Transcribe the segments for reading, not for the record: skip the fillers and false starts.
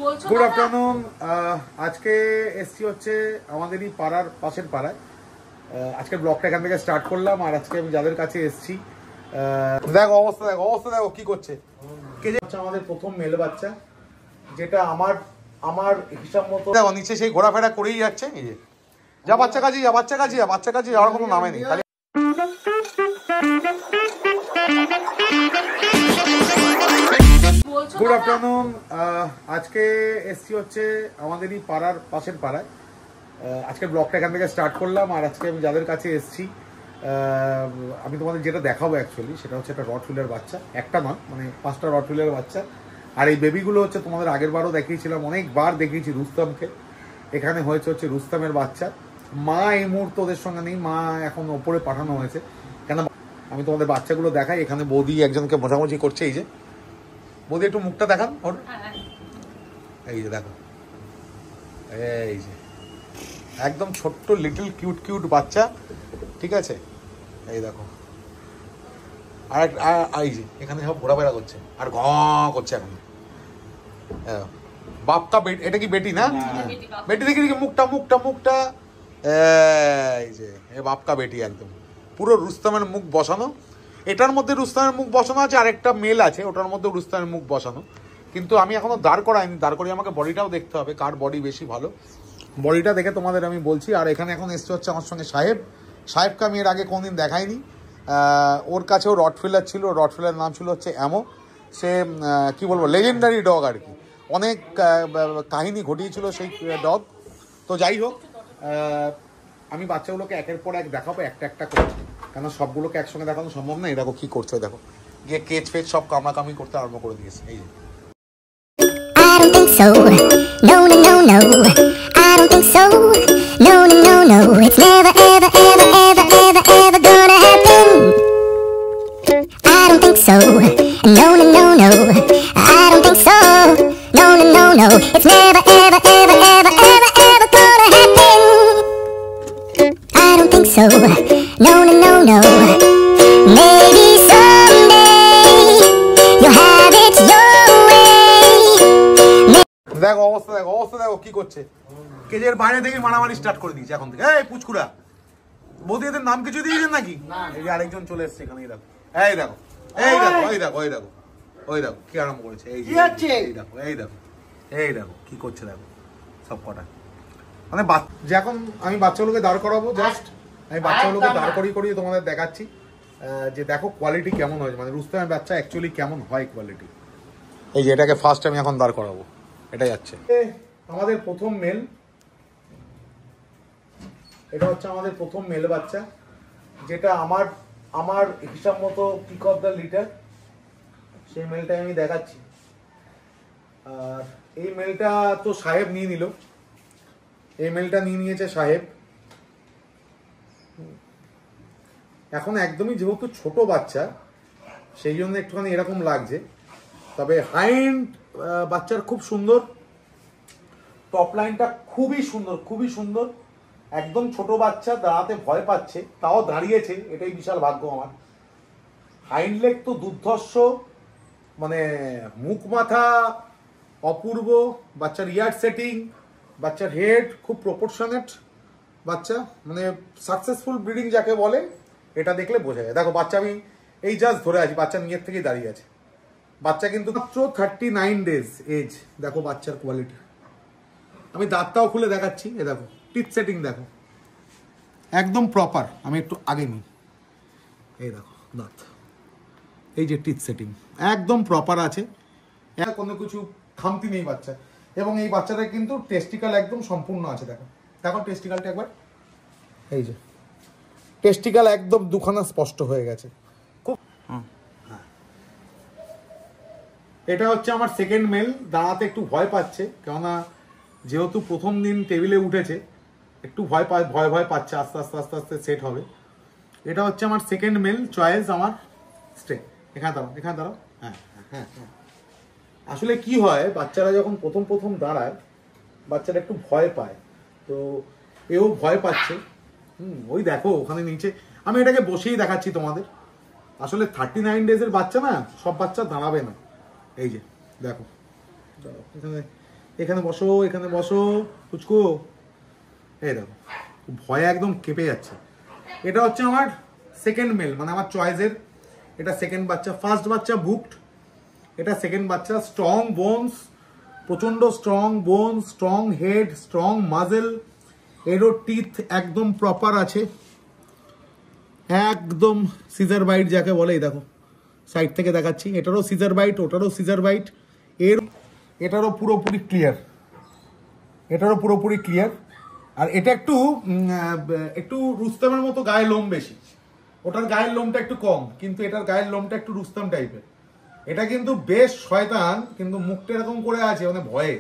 Good afternoon. আজকে এসছি হচ্ছে আমাদেরই পাড়ার পাশের পাড়ায়। আজকে ব্লগটা এখান থেকে স্টার্ট করলাম। আর আজকে আমি যাদের কাছে এসছি, দেখো অবস্থা দেখো কি করছে। কে যে আমাদের প্রথম মেল বাচ্চা, যেটা আমার হিসাব মতো দেখো নিচে সেই ঘোরাফেরা করেই যাচ্ছে। এই যে যা বাচ্চা কাজী যাওয়ার কোনো নামে নেই। Good afternoon. আজকে এসছি হচ্ছে আমাদেরই পাড়ার পাশের পাড়ায়। আজকে ব্লগটা এখান থেকে স্টার্ট করলাম। আর আজকে আমি যাদের কাছে এসছি, আমি তোমাদের যেটা দেখাবো অ্যাকচুয়ালি সেটা হচ্ছে একটা রটফিলের বাচ্চা। একটা নয়, মানে 5টা রটফিলের বাচ্চা। আর এই বেবিগুলো হচ্ছে তোমাদের আগের বারও দেখিয়েছিলাম, অনেকবার দেখিয়েছি রুস্তমকে। এখানে হয়েছে হচ্ছে রুস্তমের বাচ্চা। মা এই মুহূর্তে ওদের সঙ্গে নেই, মা এখন ওপরে পাঠানো হয়েছে। কেন আমি তোমাদের বাচ্চাগুলো দেখাই। এখানে বৌদি একজনকে মোছামুছি করছে। এই যে বৌদি, একটু মুখটা দেখান ওর। এই যে দেখো, এই যে একদম ছোট্ট লিটল কিউট বাচ্চা, ঠিক আছে। এই দেখো, আর এই যে এখানে সব ঘোরাফেরা করছে আর ঘ করছে এখন। বাপকা বেটি, এটা কি বেটি না? বেটি দেখি মুখটা এই যে বাপকা বেটি, একদম পুরো রুস্তমের মুখ বসানো। এটার মধ্যে রুস্তমের মুখ বসানো আছে, আর একটা মেল আছে ওটার মধ্যে রুস্তমের মুখ বসানো। কিন্তু আমি এখনো দাঁড় করাইনি, দাঁড় করিয়ে আমাকে বডিটাও দেখতে হবে, কার বডি বেশি ভালো। বডিটা দেখে তোমাদের আমি বলছি। আর এখানে এখন এসছে হচ্ছে আমার সঙ্গে সাহেবকে আমি এর আগে কোনোদিন দেখাইনি। ওর কাছেও রটফিলার ছিল, রটফিলার নাম ছিল হচ্ছে অ্যামো। সে কি বলবো, লেজেন্ডারি ডগ আর কি। অনেক কাহিনী ঘটিয়েছিল সেই ডগ। তো যাই হোক, আমি বাচ্চাগুলোকে একের পর এক দেখাবো একটা করে, কেন সবগুলোকে একসঙ্গে দেখানো সম্ভব না। এই দেখো কি করছে, দেখো গিয়ে কেচ ফেচ সব কামড়াকামড়ি করতে আরম্ভ করে দিয়েছে। এই যে I don't think so. No. I don't think so. No. It's never, ever gonna happen. I don't think so. No. I don't think so. No. It's never, ever gonna happen. I don't think so. No. Maybe someday you'll have it your দেখো অবস্থা দেখো কি করছে। কেজের বাইরে থেকে মারামারি start করে দিয়েছে এখন থেকে। এই পুচকুড়া, বৌদি এদের নাম কিছু দিয়েছেন নাকি? এই যে আরেকজন চলে এসছে এখানে। এই দেখো কি আরম্ভ করেছে। এই দেখো কি করছে, দেখো সব কটা। মানে যে এখন আমি বাচ্চাগুলোকে দাঁড় করাবো, জাস্ট আমি বাচ্চাগুলোকে দাঁড় করিয়ে তোমাদের দেখাচ্ছি যে দেখো কোয়ালিটি কেমন হয়েছে, মানে রুস্তমের বাচ্চা অ্যাকচুয়ালি কেমন হয় কোয়ালিটি। এই যে এটাকে ফার্স্ট আমি এখন দাঁড় করাবো, এটা যাচ্ছে আমাদের প্রথম মেল। এটা হচ্ছে আমাদের প্রথম মেল বাচ্চা, যেটা আমার হিসাব মতো পিক অফ দ্য লিটার। সেই মেলটা আমি দেখাচ্ছি। আর এই মেলটা তো সাহেব নিয়ে নিল, এই মেলটা নিয়ে নিয়েছে সাহেব। এখন একদমই যেহেতু ছোট বাচ্চা, সেই জন্য একটুখানি এরকম লাগছে। তবে হাইন্ড বাচ্চার খুব সুন্দর, টপ লাইনটা খুবই সুন্দর। একদম ছোট বাচ্চা, দাঁড়াতে ভয় পাচ্ছে, তাও দাঁড়িয়েছে, এটাই বিশাল ভাগ্য আমার। হাইন্ড লেগ তো দুর্ধর্ষ, মানে মুখ মাথা অপূর্ব, বাচ্চার ইয়ার সেটিং, বাচ্চার হেড খুব প্রপোর্শনেট বাচ্চা, মানে সাকসেসফুল ব্রিডিং যাকে বলে এটা দেখলে বোঝা যায়। দেখো বাচ্চা, আমি এই জাস্ট ধরে আছি, বাচ্চা নিজের থেকেই দাঁড়িয়ে আছে। বাচ্চা কিন্তু মাত্র 39 ডেজ এজ। দেখো বাচ্চার কোয়ালিটি, আমি দাঁতটাও খুলে দেখাচ্ছি। এ দেখো টিথ সেটিং দেখো একদম প্রপার। আমি একটু আগে নিই, এই দেখো দাঁত, এই যে টিথ সেটিং একদম প্রপার আছে, কোনো কিছু খামতি নেই বাচ্চা। এবং এই বাচ্চাটা কিন্তু টেস্টিক্যাল একদম সম্পূর্ণ আছে। দেখো টেস্টিক্যালটা একবার, এই যে টেস্টিক্যাল একদম দুখানা স্পষ্ট হয়ে গেছে খুব। এটা হচ্ছে আমার সেকেন্ড মেল। দাঁড়াতে একটু ভয় পাচ্ছে, কেননা যেহেতু প্রথম দিন টেবিলে উঠেছে, একটু ভয় পাচ্ছে। আস্তে সেট হবে। এটা হচ্ছে আমার সেকেন্ড মেল চয়েস। আমার স্টে এখানে দাঁড়াও। হ্যাঁ। আসলে কি হয়, বাচ্চারা যখন প্রথম দাঁড়ায়, বাচ্চারা একটু ভয় পায়। তো এও ভয় পাচ্ছে। ওই দেখো ওখানে নিচে, আমি এটাকে বসেই দেখাচ্ছি তোমাদের। আসলে 39 ডেজের বাচ্চা না, সব বাচ্চা দাঁড়াবে না। এই যে দেখো এখানে এখানে বসো, এখানে বসো পুচকু। এই দেখো ভয়ে একদম কেঁপে যাচ্ছে। এটা হচ্ছে আমার সেকেন্ড মেল, মানে আমার চয়েসের। এটা সেকেন্ড বাচ্চা, ফার্স্ট বাচ্চা বুকড, এটা সেকেন্ড বাচ্চা। স্ট্রং বোনস, প্রচন্ড strong bones, strong head, strong muzzle. এরও টিথ একদম প্রপার আছে, একদম সিজার বাইট যাকে বলে। এই দেখো সাইড থেকে দেখাচ্ছি, এটারও সিজার বাইট, ওটারও সিজার বাইট, এটারও পুরোপুরি ক্লিয়ার, এটারও পুরোপুরি ক্লিয়ার। আর এটা একটু একটু রুস্তমের মতো গায়ে লোম বেশি, ওটার গায়ের লোমটা একটু কম, কিন্তু এটার গায়ের লোমটা একটু রুস্তম টাইপের। এটা কিন্তু বেশ শয়তান, কিন্তু মুখটা এরকম করে আছে মানে ভয়ে।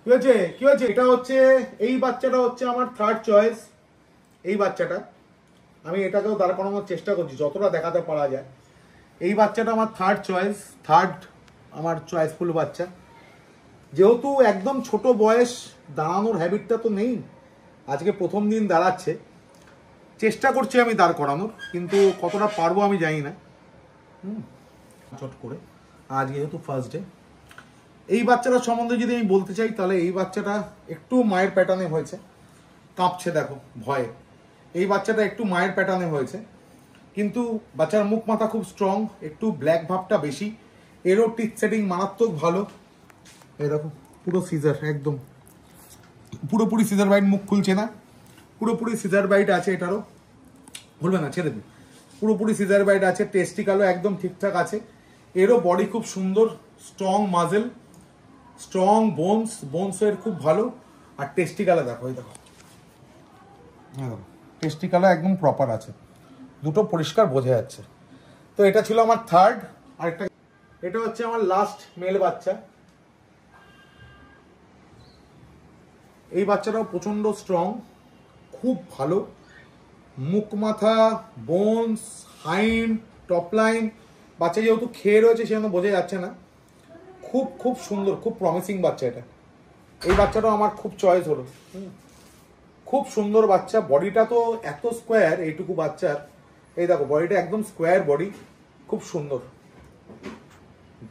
কি হয়েছে, কি হয়েছে? এটা হচ্ছে, এই বাচ্চাটা হচ্ছে আমার থার্ড চয়েস। এই বাচ্চাটা আমি এটাকেও দাঁড় করানোর চেষ্টা করছি যতটা দেখাতে পারা যায়। এই বাচ্চাটা আমার থার্ড চয়েস, থার্ড আমার চয়েসফুল বাচ্চা। যেহেতু একদম ছোট বয়স, দাঁড়ানোর হ্যাবিটটা তো নেই, আজকে প্রথম দিন দাঁড়াচ্ছে, চেষ্টা করছি আমি দাঁড় করানোর, কিন্তু কতটা পারবো আমি জানি না। চট করে আজ যেহেতু ফার্স্ট ডে। এই বাচ্চাটার সম্বন্ধে যদি আমি বলতে চাই, তাহলে এই বাচ্চাটা একটু মায়ের প্যাটার্নে হয়েছে, কাঁপছে দেখো ভয়ে। এই বাচ্চাটা একটু মায়ের প্যাটার্নে হয়েছে, কিন্তু বাচ্চার মুখ মাথা খুব স্ট্রং, একটু ব্ল্যাক ভাবটা বেশি। এরও টিথ সেটিং মারাত্মক ভালো। এই দেখো পুরো সিজার, একদম পুরোপুরি সিজার বাইট, মুখ খুলছে না, পুরোপুরি সিজার বাইট আছে। এটারও বলবে না, ছেড়ে দিন, পুরোপুরি সিজার বাইট আছে। টেস্টিকালও একদম ঠিকঠাক আছে। এরও বডি খুব সুন্দর, স্ট্রং মাজেল, স্ট্রং বোনস, বোনসের খুব ভালো। আর টেস্টিকালে দেখো, এই দেখো টেস্টিকালও একদম প্রপার আছে, দুটো পরিষ্কার বোঝা যাচ্ছে। তো এটা ছিল আমার থার্ড। আর একটা, এটা হচ্ছে আমার লাস্ট মেল বাচ্চা। এই বাচ্চাটাও প্রচন্ড স্ট্রং, খুব ভালো, মুখ মাথা, বোনস, হাইন্ড, টপ লাইন। বাচ্চা যেহেতু খেয়ে রয়েছে সেজন্য বোঝা যাচ্ছে না। খুব খুব সুন্দর, খুব প্রমিসিং বাচ্চা এটা। এই বাচ্চাটাও আমার খুব চয়েস হলো। খুব সুন্দর বাচ্চা। বডিটা তো এত স্কোয়ার এইটুকু বাচ্চার, এই দেখো বডিটা একদম স্কোয়ার বডি, খুব সুন্দর।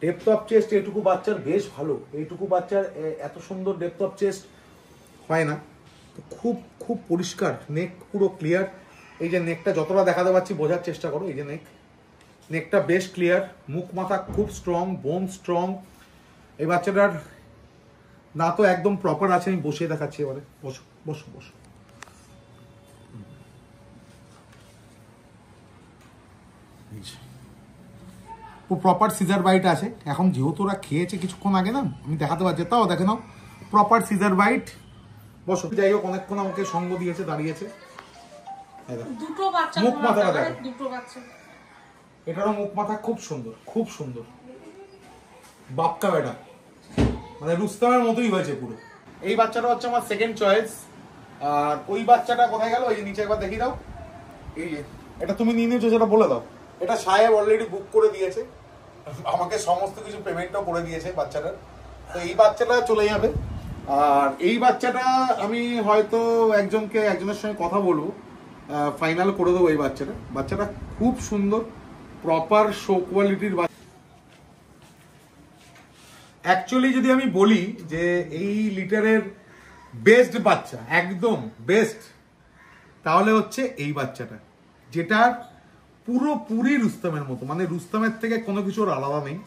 ডেপথ অফ চেস্ট এইটুকু বাচ্চার বেশ ভালো, এইটুকু বাচ্চার এত সুন্দর ডেপথ অফ চেস্ট হয় না। তো খুব খুব পরিষ্কার, নেক পুরো ক্লিয়ার। এই যে নেকটা যতটা দেখাতে পাচ্ছি বোঝার চেষ্টা করো, এই যে নেকটা বেশ ক্লিয়ার, মুখ মাথা খুব স্ট্রং, বোন স্ট্রং। এই বাচ্চাটার না তো একদম প্রপার আছে, আমি বসিয়ে দেখাচ্ছি এবারে। বসো বসো বসো। প্রপার সিজার বাইট আছে। এখন যেহেতু ওরা খেয়েছে কিছুক্ষণ আগে না, আমি দেখাতে পারছি, তাও দেখে নাও প্রপার সিজার বাইট। বসো। যাই হোক অনেকক্ষণ আমাকে সঙ্গ দিয়েছে, দাঁড়িয়েছে। দুটো বাচ্চা, মুখ মাথাটা দেখো, দুটো বাচ্চা। এটারও মুখ মাথা খুব সুন্দর, খুব সুন্দর। বাপকা বেটা, মানে রুস্তমের মতোই হয়েছে পুরো। এই বাচ্চাটা হচ্ছে আমার সেকেন্ড চয়েস। আর ওই বাচ্চাটা কোথায় গেল? ওই নিচে একবার দেখিয়ে দাও। এই যে এটা তুমি নিয়ে নিয়েছো, সেটা বলে দাও। এটা সাহেব অলরেডি বুক করে দিয়েছে, আমাকে সমস্ত কিছু পেমেন্টও করে দিয়েছে বাচ্চাটার। তো এই বাচ্চাটা চলে যাবে। আর এই বাচ্চাটা আমি হয়তো একজনের সঙ্গে কথা বলবো, ফাইনাল করে দেবো এই বাচ্চাটা। বাচ্চাটা খুব সুন্দর, প্রপার শো কোয়ালিটির বাচ্চা। অ্যাকচুয়ালি যদি আমি বলি যে এই লিটারের বেস্ট বাচ্চা, একদম বেস্ট, তাহলে হচ্ছে এই বাচ্চাটা, যেটা পুরোপুরি রুস্তমের মতো, মানে রুস্তমের থেকে কোনো কিছুর আলাদা নেই।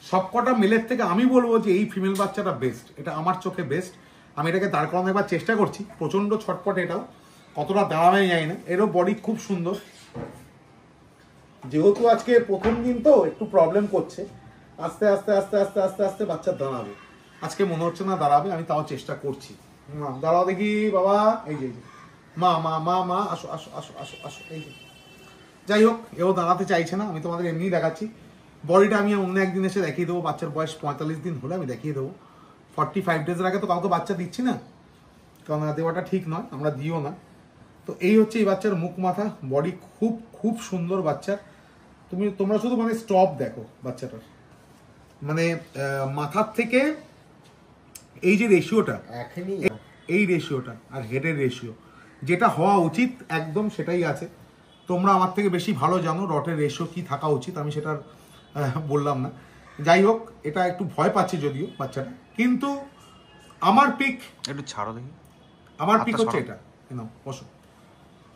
সবকটা মেলের থেকে আমি বলবো যে এই ফিমেল বাচ্চাটা বেস্ট, এটা আমার চোখে বেস্ট। আমি এটাকে দাঁড় করানোর এবার চেষ্টা করছি, প্রচন্ড ছটপট, এটাও কতটা দাঁড়াবে যায় না। এরও বডি খুব সুন্দর। যেহেতু আজকে প্রথম দিন তো একটু প্রবলেম করছে, আস্তে আস্তে আস্তে আস্তে আস্তে আস্তে বাচ্চা দাঁড়াবে। আজকে মনে হচ্ছে না দাঁড়াবে, আমি তাও চেষ্টা করছি। দাঁড়াও দেখি বাবা, এই যে মা মা মা মা, আসো আসো আসো আসো আসো, এই যে। যাই হোক, এও দাঁড়াতে চাইছে না, আমি তোমাদের এমনিই দেখাচ্ছি। বডিটা আমি অন্য একদিন এসে দেখিয়ে দেবো। বাচ্চার বয়স 45 দিন হলে আমি দেখিয়ে দেবো। 45 ডেজের আগে তো কাউকে বাচ্চা দিচ্ছি না, কারণ দেওয়াটা ঠিক নয়, আমরা দিও না। তো এই হচ্ছে এই বাচ্চার মুখ মাথা, বডি খুব খুব সুন্দর বাচ্চার। তোমরা শুধু মানে স্টপ দেখো বাচ্চাটার, মানে মাথার থেকে এই যে রেশিওটা, এই রেশিওটা আর হেডের রেশিও যেটা হওয়া উচিত একদম সেটাই আছে। তোমরা আমার থেকে বেশি ভালো জানো রটের রেশিও কি থাকা উচিত, আমি সেটার বললাম না। যাই হোক, এটা একটু ভয় পাচ্ছে যদিও বাচ্চাটা, কিন্তু আমার পিক, একটু ছাড়ো দেখি। আমার পিক আচ্ছা, হচ্ছে সরো। এটা, নাও বসো,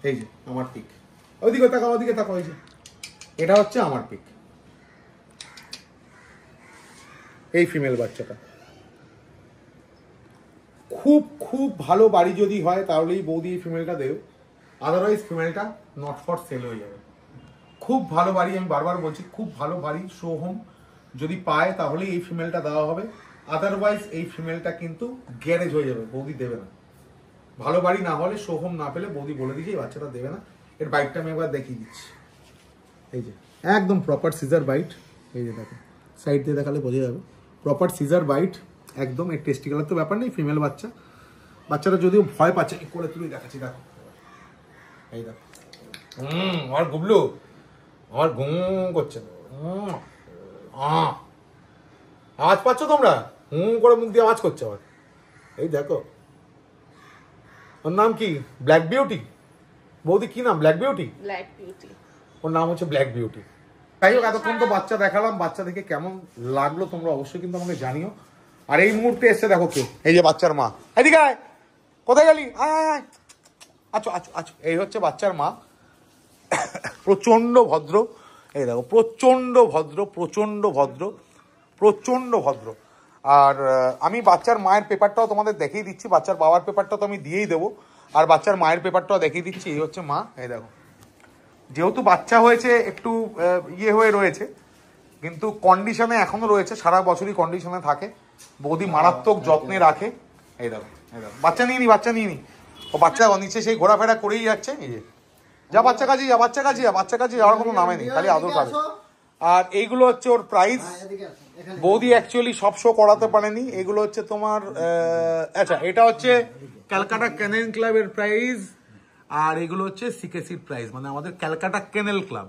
এই যে আমার পিক, ওইদিকে তাকাও, ওইদিকে তাকাও, এই যে এটা হচ্ছে আমার পিক, এই ফিমেল বাচ্চাটা। খুব খুব ভালো বাড়ি যদি হয় তাহলেই বৌদি এই ফিমেলটা দেও, আদারওয়াইজ ফিমেলটা নট ফর সেল হয়ে যাবে। খুব ভালো বাড়ি, আমি বারবার বলছি, খুব ভালো বাড়ি শো হোম যদি পায় তাহলেই এই ফিমেলটা দেওয়া হবে, আদারওয়াইজ এই ফিমেলটা কিন্তু গ্যারেজ হয়ে যাবে, বৌদি দেবে না। ভালো বাড়ি না হলে শো হোম না পেলে বৌদি বলে দিয়েছে এই বাচ্চাটা দেবে না। এর বাইটটা আমি একবার দেখিয়ে দিচ্ছি, এই যে একদম প্রপার সিজার বাইট, এই যে দেখো সাইড দিয়ে দেখালে বোঝা যাবে, প্রপার সিজার বাইট একদম। এর টেস্টিকুলার তো ব্যাপার নেই, ফিমেল বাচ্চা, বাচ্চাটা যদিও ভয় পাচ্ছে, এই করে তুলে দেখাচ্ছি, দেখো এই দেখো, আমার গুবলু আমার ঘুম করছে, আওয়াজ পাচ্ছ তোমরা, করে মুখ দিয়ে আওয়াজ করছে আবার, এই দেখো। ওর নাম কি? Black beauty. বৌদি কি নাম? Black beauty. ব্ল্যাক বিউটি, ওর নাম হচ্ছে ব্ল্যাক বিউটি। তাই হোক, এতক্ষণ তো বাচ্চা দেখালাম, বাচ্চা দেখে কেমন লাগলো তোমরা অবশ্যই কিন্তু আমাকে জানিও। আর এই মুহূর্তে এসছে দেখো কে, এই যে বাচ্চার মা, এদিকে আয়, কোথায় গেলি, আয় আয় আয়, আচ্ছা আচ্ছা আচ্ছা, এই হচ্ছে বাচ্চার মা, প্রচন্ড ভদ্র, এই দেখো প্রচন্ড ভদ্র, প্রচন্ড ভদ্র, প্রচন্ড ভদ্র। আর আমি বাচ্চার মায়ের পেপারটাও তোমাদের দেখিয়ে দিচ্ছি, বাচ্চার বাবার পেপারটা তো আমি দিয়েই দেবো, আর বাচ্চার মায়ের পেপারটাও দেখিয়ে দিচ্ছি। এই হচ্ছে মা, এই দেখো। যেহেতু বাচ্চা হয়েছে একটু ইয়ে হয়ে রয়েছে, কিন্তু কন্ডিশনে এখনো রয়েছে, সারা বছরই কন্ডিশনে থাকে, বৌদি মারাত্মক যত্নে রাখে। এই দেখো, এই দেখো, বাচ্চা নিয়ে নি, বাচ্চা নিয়ে নি, ও বাচ্চা নিচে সেই ঘোরাফেরা করেই যাচ্ছে, এই যে যা বাচ্চা কাজে যা, বাচ্চা কাজে যা, বাচ্চা কাজে যাওয়ার কোনো নামে নেই, খালি আদর খাবে। আর এইগুলো হচ্ছে ওর প্রাইস, বৌদি অ্যাকচুয়ালি সব শো করাতে পারেনি, এগুলো হচ্ছে তোমার আচ্ছা, এটা হচ্ছে ক্যালকাটা ক্যানেল ক্লাবের প্রাইস, আর এগুলো হচ্ছে সিকেসির প্রাইস, মানে আমাদের Calcutta Kennel Club,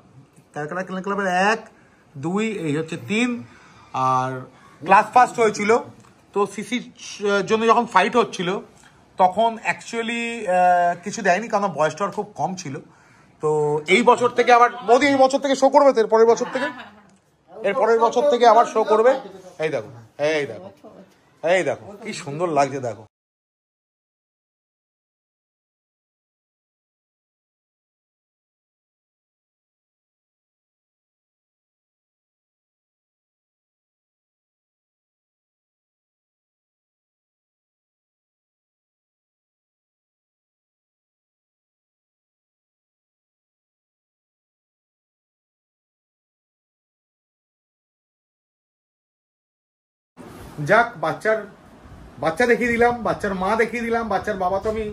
Calcutta Kennel ক্লাবের 1, 2, এই হচ্ছে 3। আর ক্লাস ফার্স্ট হয়েছিল, তো সিসির জন্য যখন ফাইট হচ্ছিল তখন অ্যাকচুয়ালি কিছু দেয়নি, কারণ বয়সটা খুব কম ছিল। তো এই বছর থেকে আবার মোদি এই বছর থেকে শো করবে, তো এর পরের বছর থেকে, এর পরের বছর থেকে আবার শো করবে। এই দেখো, এই দেখো, এই দেখো কি সুন্দর লাগছে, দেখো। যাক, বাচ্চা দেখিয়ে দিলাম, বাচ্চার মা দেখিয়ে দিলাম, বাচ্চার বাবা তো আমি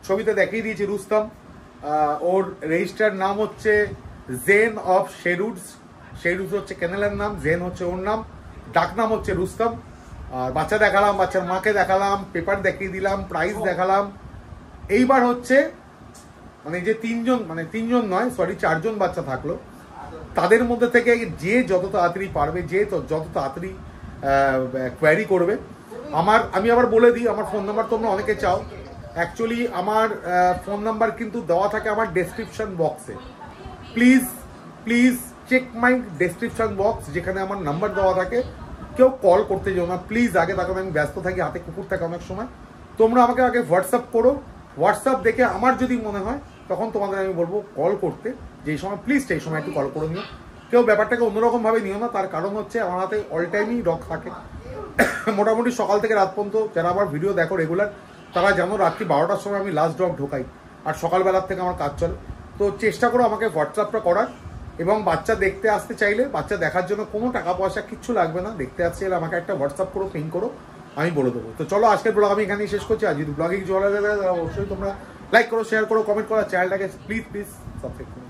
ছবিতে দেখিয়ে দিয়েছি, রুস্তম। ওর রেজিস্টার্ড নাম হচ্ছে জেন অফ শেরুডস, শেরুডস হচ্ছে কেনেলের নাম, জেন হচ্ছে ওর নাম, ডাক নাম হচ্ছে রুস্তম। আর বাচ্চা দেখালাম, বাচ্চার মাকে দেখালাম, পেপার দেখিয়ে দিলাম, প্রাইস দেখালাম। এইবার হচ্ছে মানে যে তিনজন নয়, সরি 4 জন বাচ্চা থাকলো, তাদের মধ্যে থেকে যে যত তাড়াতাড়ি পারবে, যে যত তাড়াতাড়ি কোয়ারি করবে, আমি আবার বলে দিই, আমার ফোন নাম্বার তোমরা অনেকে চাও, অ্যাকচুয়ালি আমার ফোন নাম্বার কিন্তু দেওয়া থাকে আমার ডেসক্রিপশন বক্সে। Please please check my description box, যেখানে আমার নাম্বার দেওয়া থাকে, কেউ কল করতে যাও না প্লিজ, আগে তাকে আমি ব্যস্ত থাকি, হাতে কুকুর থাকে অনেক সময়। তোমরা আমাকে আগে হোয়াটসঅ্যাপ করো, হোয়াটসঅ্যাপ দেখে আমার যদি মনে হয় তখন তোমাদের আমি বলবো কল করতে, যেই সময় প্লিজ সেই সময় একটু কল করে নিও। কেউ ব্যাপারটাকে অন্যরকমভাবে নিও না, তার কারণ হচ্ছে আমার হাতে অল টাইমই ডগ থাকে, মোটামুটি সকাল থেকে রাত পর্যন্ত। যারা আমার ভিডিও দেখো রেগুলার, তারা জানো রাত্রি 12টার সময় আমি লাস্ট ডগ ঢোকাই, আর সকালবেলার থেকে আমার কাজ চলে। তো চেষ্টা করো আমাকে হোয়াটসঅ্যাপটা করার, এবং বাচ্চা দেখতে আসতে চাইলে, বাচ্চা দেখার জন্য কোনো টাকা পয়সা কিচ্ছু লাগবে না, দেখতে আসতে চাইলে আমাকে একটা হোয়াটসঅ্যাপ করো, পিং করো, আমি বলে দেবো। তো চলো, আজকের ব্লগ আমি এখানেই শেষ করছি। আর যদি ব্লগে কিছু ভালো লাগে অবশ্যই তোমরা লাইক করো, শেয়ার করো, কমেন্ট করো, চ্যানেলটাকে প্লিজ সাবস্ক্রাইব করো।